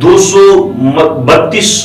232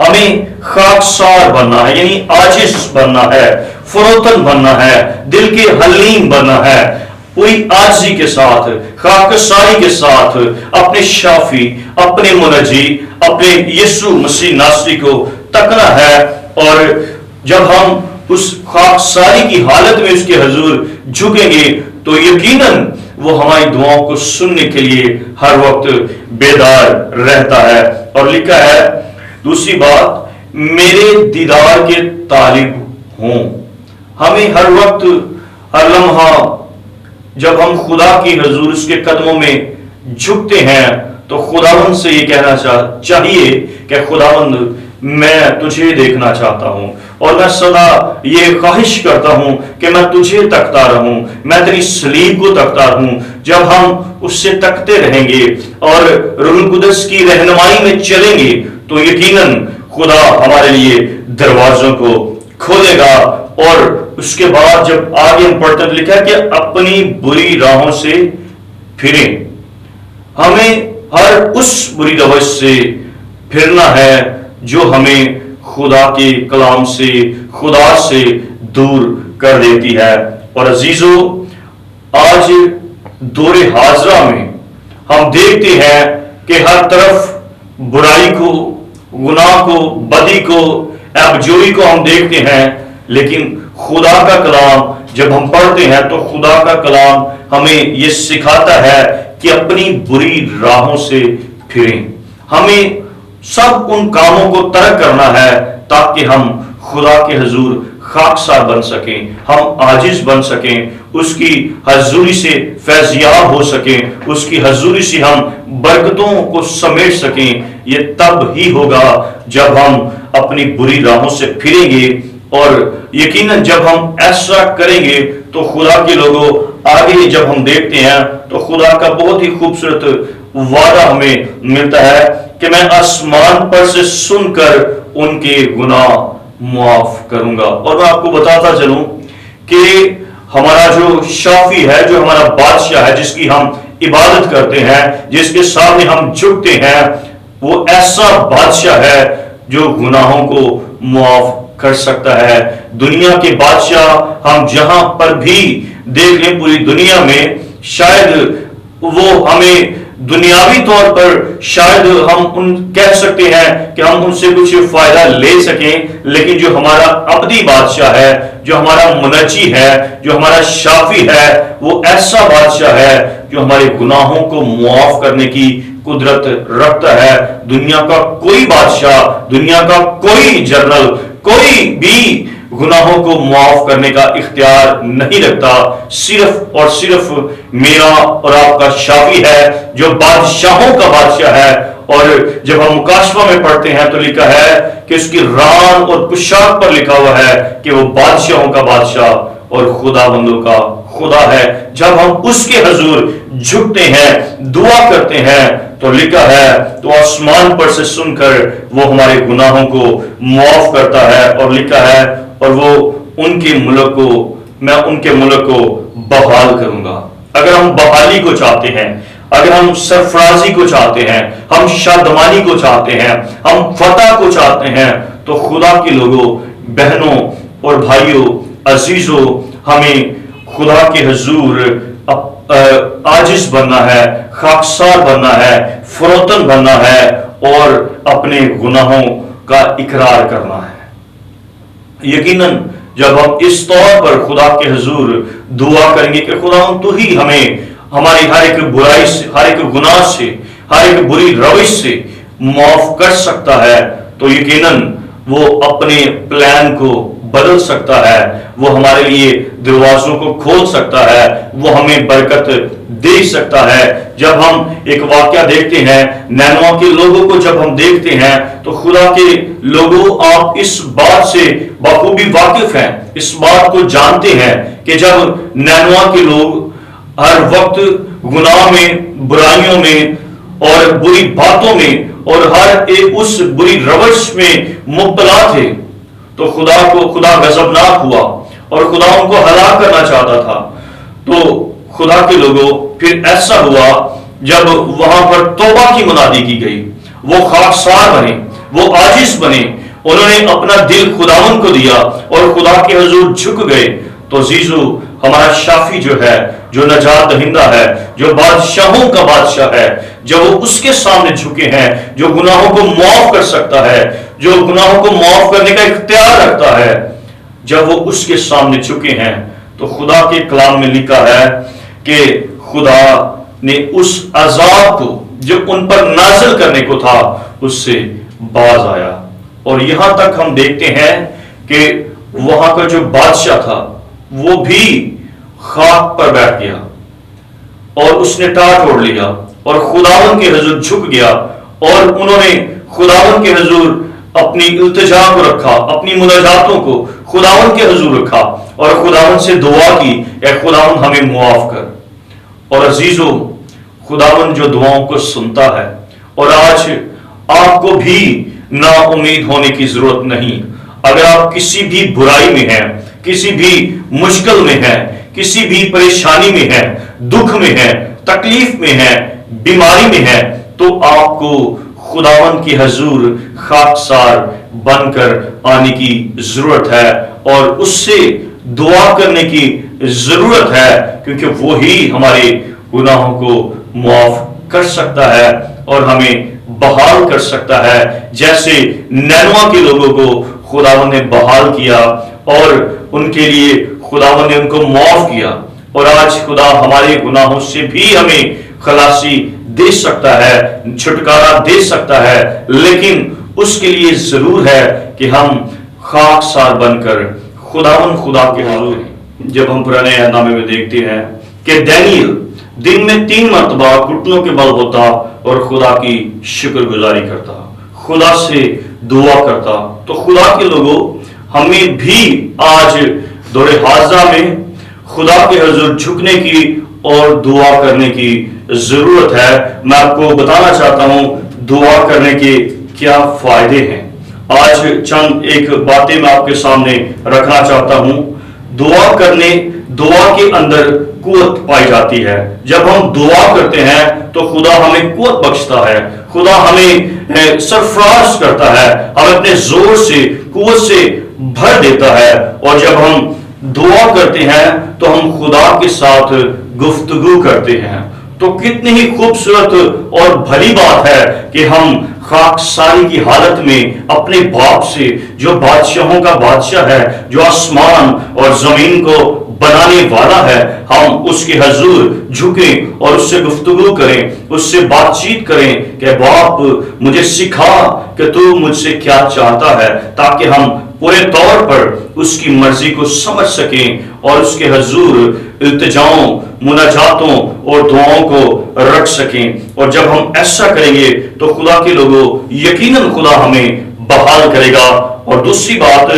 ہمیں خاکسار بننا ہے، یعنی عاجز بننا ہے، فروتن بننا ہے، دل کے حلیم بننا ہے، پوری عاجزی کے ساتھ، خاکساری کے ساتھ اپنے شافی، اپنے منجی، اپنے یسوع مسیح ناصری کو تکنا ہے۔ اور جب ہم اس خاکساری کی حالت میں اس کے حضور جھکیں گے تو یقیناً وہ ہماری دعاؤں کو سننے کے لیے ہر وقت بیدار رہتا ہے۔ اور لکھا ہے دوسری بات، میرے دیدار کے طالب ہوں۔ ہمیں ہر وقت، ہر لمحہ جب ہم خدا کی حضور اس کے قدموں میں جھکتے ہیں تو خداوند سے یہ کہنا چاہیے کہ خداوند میں تجھے دیکھنا چاہتا ہوں، اور میں سدا یہ خواہش کرتا ہوں کہ میں تجھے تکتا رہوں، میں تیری صلیب کو تکتا رہوں۔ جب ہم اس سے تکتے رہیں گے اور روح القدس کی رہنمائی میں چلیں گے تو یقیناً خدا ہمارے لیے دروازوں کو کھولے گا۔ اور اس کے بعد جب آگے ہم پڑھتے ہیں لکھا ہے کہ اپنی بری راہوں سے پھریں۔ ہمیں ہر اس بری روش سے پھرنا ہے جو ہمیں خدا کے کلام سے، خدا سے دور کر دیتی ہے۔ اور عزیزو، آج دور حاضرہ میں ہم دیکھتے ہیں کہ ہر طرف برائی کو، گناہ کو، بدی کو، عیبجوئی کو ہم دیکھتے ہیں، لیکن خدا کا کلام جب ہم پڑھتے ہیں تو خدا کا کلام ہمیں یہ سکھاتا ہے کہ اپنی بری راہوں سے پھریں۔ ہمیں سب ان کاموں کو ترک کرنا ہے تاکہ ہم خدا کے حضور خاکسار بن سکیں، ہم عاجز بن سکیں، اس کی حضوری سے فیضیاب ہو سکیں، اس کی حضوری سے ہم برکتوں کو سمیٹ سکیں۔ یہ تب ہی ہوگا جب ہم اپنی بری راہوں سے پھریں گے، اور یقیناً جب ہم ایسا کریں گے تو خدا کے لوگوں آگے جب ہم دیکھتے ہیں تو خدا کا بہت ہی خوبصورت وعدہ ہمیں ملتا ہے کہ میں آسمان پر سے سن کر ان کے گناہ معاف کروں گا۔ اور میں آپ کو بتاتا چلوں کہ ہمارا جو شافی ہے، جو ہمارا بادشاہ ہے، جس کی ہم عبادت کرتے ہیں، جس کے سامنے ہم جھکتے ہیں، وہ ایسا بادشاہ ہے جو گناہوں کو معاف کر سکتا ہے۔ دنیا کے بادشاہ ہم جہاں پر بھی دیکھ لیں پوری دنیا میں، شاید وہ ہمیں دنیاوی طور پر شاید ہم کہہ سکتے ہیں کہ ہم ان سے کچھ فائدہ لے سکیں، لیکن جو ہمارا ابدی بادشاہ ہے، جو ہمارا منجی ہے، جو ہمارا شافی ہے، وہ ایسا بادشاہ ہے جو ہمارے گناہوں کو معاف کرنے کی قدرت رکھتا ہے۔ دنیا کا کوئی بادشاہ، دنیا کا کوئی جنرل، کوئی بھی گناہوں کو معاف کرنے کا اختیار نہیں رکھتا، صرف اور صرف میرا اور آپ کا شافی ہے جو بادشاہوں کا بادشاہ ہے۔ اور جب ہم مکاشفہ میں پڑھتے ہیں تو لکھا ہے کہ اس کی ران اور پوشاک پر لکھا ہوا ہے کہ وہ بادشاہوں کا بادشاہ اور خدا بندوں کا خدا ہے۔ جب ہم اس کے حضور جھکتے ہیں، دعا کرتے ہیں تو لکھا ہے تو آسمان پر سے سن کر وہ ہمارے گناہوں کو معاف کرتا ہے، اور لکھا ہے اور وہ ان کے ملک کو، میں ان کے ملک کو بحال کروں گا۔ اگر ہم بحالی کو چاہتے ہیں، اگر ہم سرفرازی کو چاہتے ہیں، ہم شادمانی کو چاہتے ہیں، ہم فتح کو چاہتے ہیں، تو خدا کے لوگوں، بہنوں اور بھائیوں، عزیزوں، ہمیں خدا کے حضور عاجز بننا ہے، خاکسار بننا ہے، فروتن بننا ہے، اور اپنے گناہوں کا اقرار کرنا ہے۔ یقیناً جب ہم اس طور پر خدا کے حضور دعا کریں گے کہ خدا تو ہی ہمیں ہماری ہر ایک برائی سے، ہر ایک گناہ سے، ہر ایک بری روش سے معاف کر سکتا ہے، تو یقیناً وہ اپنے پلان کو بدل سکتا ہے، وہ ہمارے لیے دروازوں کو کھول سکتا ہے، وہ ہمیں برکت دے سکتا ہے۔ جب ہم ایک واقعہ دیکھتے ہیں، نینوا کے لوگوں کو جب ہم دیکھتے ہیں تو خدا کے لوگوں، آپ اس بات سے بخوبی واقف ہیں، اس بات کو جانتے ہیں کہ جب نینوا کے لوگ ہر وقت گناہ میں، برائیوں میں اور بری باتوں میں اور ہر ایک اس بری روش میں مبتلا تھے، تو خدا غضبناک ہوا اور خدا ان کو ہلاک کرنا چاہتا تھا۔ تو خدا کے لوگوں، پھر ایسا ہوا جب وہاں پر توبہ کی منادی کی گئی، وہ خاکسار بنے، وہ عاجز بنے, انہوں نے اپنا دل خداوند کو دیا اور خدا کے حضور جھک گئے, تو عزیزو ہمارا شافی جو ہے, جو نجات دہندہ ہے, جو بادشاہوں کا بادشاہ ہے, جب وہ اس کے سامنے جھکے ہیں, جو گناہوں کو معاف کر سکتا ہے, جو گناہوں کو معاف کرنے کا اختیار رکھتا ہے, جب وہ اس کے سامنے جھکے ہیں تو خدا کے کلام میں لکھا ہے کہ خدا نے اس عذاب کو جو ان پر نازل کرنے کو تھا اس سے باز آیا. اور یہاں تک ہم دیکھتے ہیں کہ وہاں کا جو بادشاہ تھا وہ بھی خاک پر بیٹھ گیا اور اس نے ٹاٹ اوڑھ لیا اور خداوند کے حضور جھک گیا, اور انہوں نے خداوند کے حضور اپنی التجا کو رکھا, اپنی مناجاتوں کو خداوند کے حضور رکھا اور خداوند سے دعا کی, اے خداوند ہمیں معاف کر. اور عزیزو خداوند جو دعاؤں کو سنتا ہے, اور آج آپ کو بھی نا امید ہونے کی ضرورت نہیں. اگر آپ کسی بھی برائی میں ہیں, کسی بھی مشکل میں ہیں, کسی بھی پریشانی میں ہیں, دکھ میں ہیں, تکلیف میں ہیں, بیماری میں ہیں, تو آپ کو خداوند کی حضور خاکسار بن کر آنے کی ضرورت ہے اور اس سے دعا کرنے کی ضرورت ہے, کیونکہ وہی ہمارے گناہوں کو معاف کر سکتا ہے اور ہمیں بحال کر سکتا ہے, جیسے نینوا کے لوگوں کو خداوند نے بحال کیا اور ان کے لیے خداوند نے ان کو معاف کیا. اور آج خدا ہمارے گناہوں سے بھی ہمیں خلاصی دے سکتا ہے, چھٹکارا دے سکتا ہے, لیکن اس کے لیے ضرور ہے کہ ہم خاکسار بن کر خداوند خدا کے حضور. جب ہم پرانے عہد نامے میں دیکھتے ہیں کہ دانیل دن میں 3 مرتبہ گھٹنوں کے بل ہوتا اور خدا کی شکر گزاری کرتا, خدا سے دعا کرتا, تو خدا کے لوگوں ہمیں بھی آج دور حاضرہ میں خدا کے حضور جھکنے کی اور دعا کرنے کی ضرورت ہے. میں آپ کو بتانا چاہتا ہوں دعا کرنے کے کیا فائدے ہیں. آج چند ایک باتیں میں آپ کے سامنے رکھنا چاہتا ہوں. دعا کے اندر قوت پائی جاتی ہے. جب ہم دعا کرتے ہیں تو خدا ہمیں قوت بخشتا ہے, خدا ہمیں سرفراز کرتا ہے, ہمیں اپنے زور سے قوت سے بھر دیتا ہے. اور جب ہم دعا کرتے ہیں تو ہم خدا کے ساتھ گفتگو کرتے ہیں. تو کتنی ہی خوبصورت اور بھلی بات ہے کہ ہم خاکساری کی حالت میں اپنے باپ سے, جو بادشاہوں کا بادشاہ ہے, جو آسمان اور زمین کو بنانے والا ہے, ہم اس کے حضور جھکیں اور اس سے گفتگو کریں, اس سے بات چیت کریں کہ باپ مجھے سکھا کہ تو مجھ سے کیا چاہتا ہے, تاکہ ہم پورے طور پر اس کی مرضی کو سمجھ سکیں اور اس کے حضور التجاؤں, مناجاتوں اور دعاؤں کو رکھ سکیں. اور جب ہم ایسا کریں گے تو خدا کے لوگوں یقیناً خدا ہمیں بحال کرے گا. اور دوسری بات,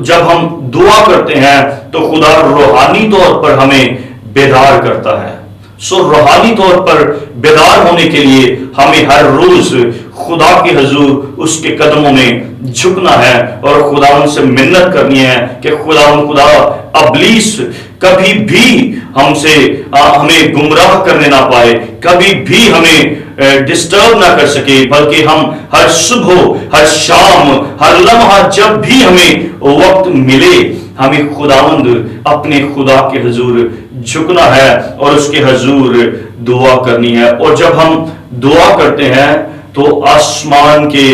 جب ہم دعا کرتے ہیں تو خدا روحانی طور پر ہمیں بیدار کرتا ہے. روحانی طور پر بیدار ہونے کے لیے ہمیں ہر روز خدا کے حضور اس کے قدموں میں جھکنا ہے اور خدا ان سے منت کرنی ہے کہ خدا ابلیس کبھی بھی ہمیں گمراہ کرنے نہ پائے, کبھی بھی ہمیں ڈسٹرب نہ کر سکے, بلکہ ہم ہر صبح, ہر شام, ہر لمحہ جب بھی ہمیں وقت ملے, ہمیں خداوند اپنے خدا کے حضور جھکنا ہے اور اس کے حضور دعا کرنی ہے. اور جب ہم دعا کرتے ہیں تو آسمان کے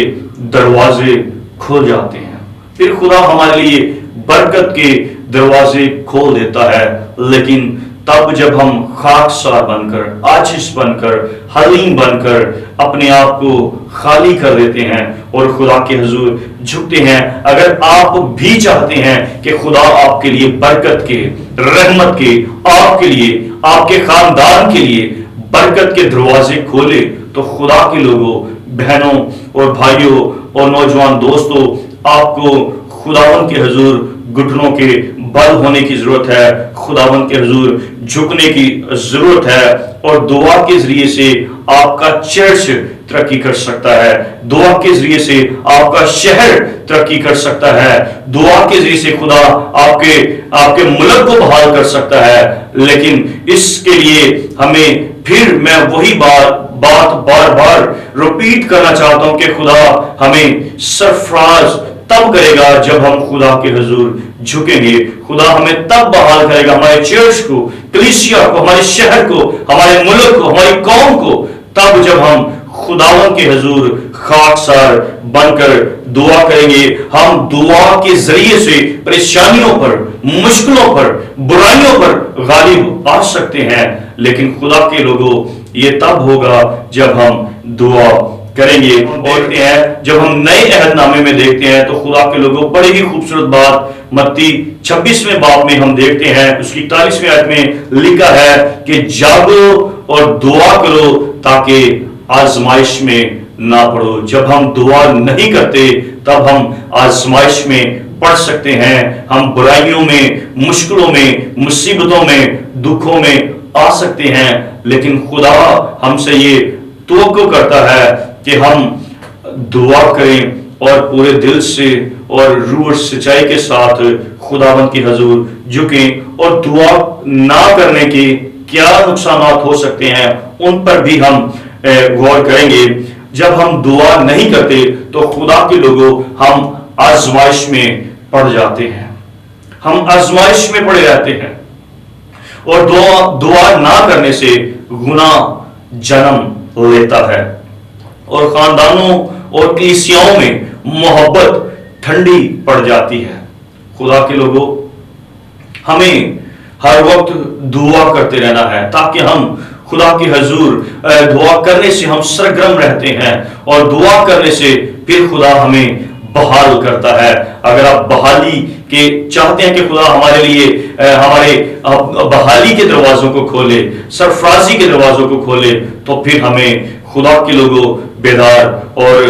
دروازے کھل جاتے ہیں, پھر خدا ہمارے لیے برکت کے دروازے کھول دیتا ہے. لیکن تب جب ہم خاکسار بن کر, عاجز بن کر, حلیم بن کر اپنے آپ کو خالی کر دیتے ہیں اور خدا کے حضور جھکتے ہیں. اگر آپ بھی چاہتے ہیں کہ خدا آپ کے لیے برکت کے, رحمت کے, آپ کے لیے, آپ کے خاندان کے لیے برکت کے دروازے کھولے, تو خدا کے لوگوں, بہنوں اور بھائیوں اور نوجوان دوستوں, آپ کو خداوند کے حضور گھٹنوں کے بل ہونے کی ضرورت ہے, خداوند کے حضور جھکنے کی ضرورت ہے. اور دعا کے ذریعے سے آپ کا چرچ ترقی کر سکتا ہے، دعا کے ذریعے سے آپ کا شہر ترقی کر سکتا ہے، دعا کے ذریعے سے خدا آپ کے ملک کو بحال کر سکتا ہے۔ لیکن اس کے لیے ہمیں پھر میں وہی بات بار بار رپیٹ کرنا چاہتا ہوں کہ خدا ہمیں سرفراز تب کرے گا جب ہم خدا کے حضور جھکیں گے، خدا ہمیں تب بحال کرے گا، ہمارے چرچ کو، کلیسیا کو، ہمارے شہر کو، ہمارے ملک کو، ہماری قوم کو، تب جب ہم خداوند کے حضور خاکسار بن کر دعا کریں گے۔ ہم دعا کے ذریعے سے پریشانیوں پر، مشکلوں پر، برائیوں پر غالب آ سکتے ہیں، لیکن خدا کے لوگوں یہ تب ہوگا جب ہم دعا کریں گے۔ اور جب ہم نئے عہد نامے میں دیکھتے ہیں تو خدا کے لوگوں بڑی ہی خوبصورت بات متی 26ویں باب میں ہم دیکھتے ہیں، اس کی 41ویں آیت میں لکھا ہے کہ جاگو اور دعا کرو تاکہ آزمائش میں نہ پڑو۔ جب ہم دعا نہیں کرتے تب ہم آزمائش میں پڑ سکتے ہیں، ہم برائیوں میں، مشکلوں میں، مصیبتوں میں، دکھوں میں آ سکتے ہیں، لیکن خدا ہم سے یہ توقع کرتا ہے کہ ہم دعا کریں اور پورے دل سے اور روح اور سچائی کے ساتھ خداوند کی حضور جھکیں، اور دعا نہ کرنے کے کیا نقصانات ہو سکتے ہیں ان پر بھی ہم غور کریں گے۔ جب ہم دعا نہیں کرتے تو خدا کے لوگوں ہم آزمائش میں پڑ جاتے ہیں، ہم آزمائش میں پڑے رہتے ہیں، اور دعا نہ کرنے سے گناہ جنم لیتا ہے، اور خاندانوں اور کلیسیاؤں میں محبت ٹھنڈی پڑ جاتی ہے۔ خدا کے لوگوں ہمیں ہر وقت دعا کرتے رہنا ہے تاکہ ہم خدا کی حضور دعا کرنے سے ہم سرگرم رہتے ہیں، اور دعا کرنے سے پھر خدا ہمیں بحال کرتا ہے۔ اگر آپ بحالی کے چاہتے ہیں کہ خدا ہمارے لیے ہمارے بحالی کے دروازوں کو کھولے، سرفرازی کے دروازوں کو کھولے، تو پھر ہمیں خدا کے لوگوں بیدار اور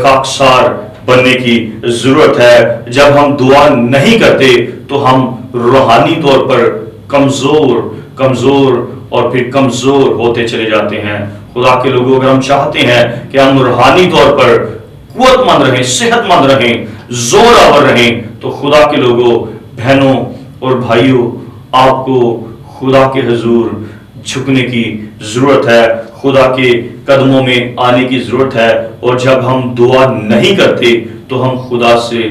خاکسار بننے کی ضرورت ہے۔ جب ہم دعا نہیں کرتے تو ہم روحانی طور پر کمزور اور پھر کمزور ہوتے چلے جاتے ہیں۔ خدا کے لوگوں اگر ہم چاہتے ہیں کہ ہم روحانی طور پر قوت مند رہیں، صحت مند رہیں، زور آور رہیں، تو خدا کے لوگوں، بہنوں اور بھائیوں، آپ کو خدا کے حضور جھکنے کی ضرورت ہے، خدا کے قدموں میں آنے کی ضرورت ہے۔ اور جب ہم دعا نہیں کرتے تو ہم خدا سے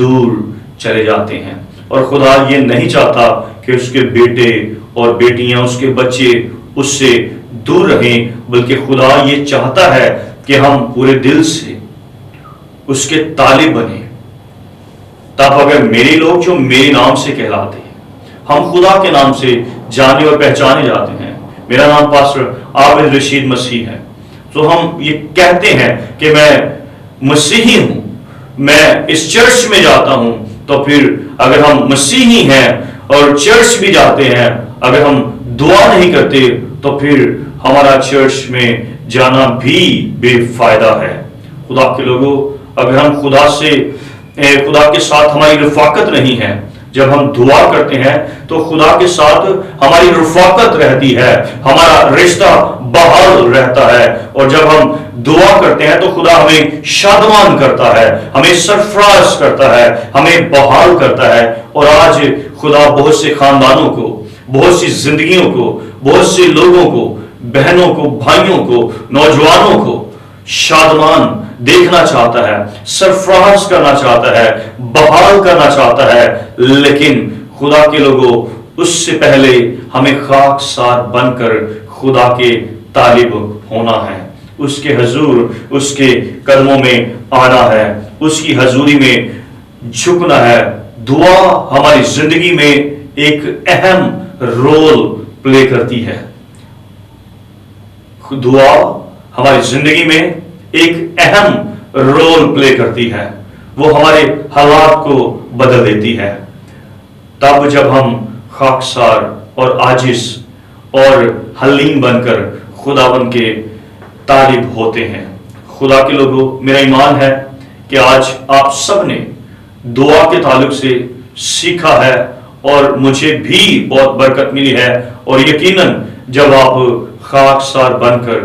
دور چلے جاتے ہیں، اور خدا یہ نہیں چاہتا کہ اس کے بیٹے اور بیٹیاں، اس کے بچے اس سے دور رہیں، بلکہ خدا یہ چاہتا ہے کہ ہم پورے دل سے اس کے طالب بنیں۔ تب اگر میرے لوگ جو میرے نام سے کہلاتے ہیں، ہم خدا کے نام سے جانے اور پہچانے جاتے ہیں۔ میرا نام پاسٹر عابد رشید مسیح ہے، تو ہم یہ کہتے ہیں کہ میں مسیحی ہوں، میں اس چرچ میں جاتا ہوں، تو پھر اگر ہم مسیحی ہیں اور چرچ بھی جاتے ہیں، اگر ہم دعا نہیں کرتے تو پھر ہمارا چرچ میں جانا بھی بے فائدہ ہے۔ خدا کے لوگوں اگر ہم خدا کے ساتھ ہماری رفاقت نہیں ہے، جب ہم دعا کرتے ہیں تو خدا کے ساتھ ہماری رفاقت رہتی ہے، ہمارا رشتہ بحال رہتا ہے، اور جب ہم دعا کرتے ہیں تو خدا ہمیں شادمان کرتا ہے، ہمیں سرفراز کرتا ہے، ہمیں بحال کرتا ہے۔ اور آج خدا بہت سے خاندانوں کو، بہت سی زندگیوں کو، بہت سے لوگوں کو، بہنوں کو، بھائیوں کو، نوجوانوں کو شادمان دیکھنا چاہتا ہے، سرفراز کرنا چاہتا ہے، بحال کرنا چاہتا ہے، لیکن خدا کے لوگوں اس سے پہلے ہمیں خاکسار بن کر خدا کے طالب ہونا ہے، اس کے حضور، اس کے قدموں میں آنا ہے، اس کی حضوری میں جھکنا ہے۔ دعا ہماری زندگی میں ایک اہم رول پلے کرتی ہے، دعا ہماری زندگی میں ایک اہم رول پلے کرتی ہے، وہ ہمارے حالات کو بدل دیتی ہے۔ تب جب ہم خاکسار اور عاجز اور حلیم بن کر خداوند کے طالب ہوتے ہیں۔ خدا کے لوگوں میرا ایمان ہے کہ آج آپ سب نے دعا کے تعلق سے سیکھا ہے، اور مجھے بھی بہت برکت ملی ہے، اور یقیناً جب آپ خاکسار بن کر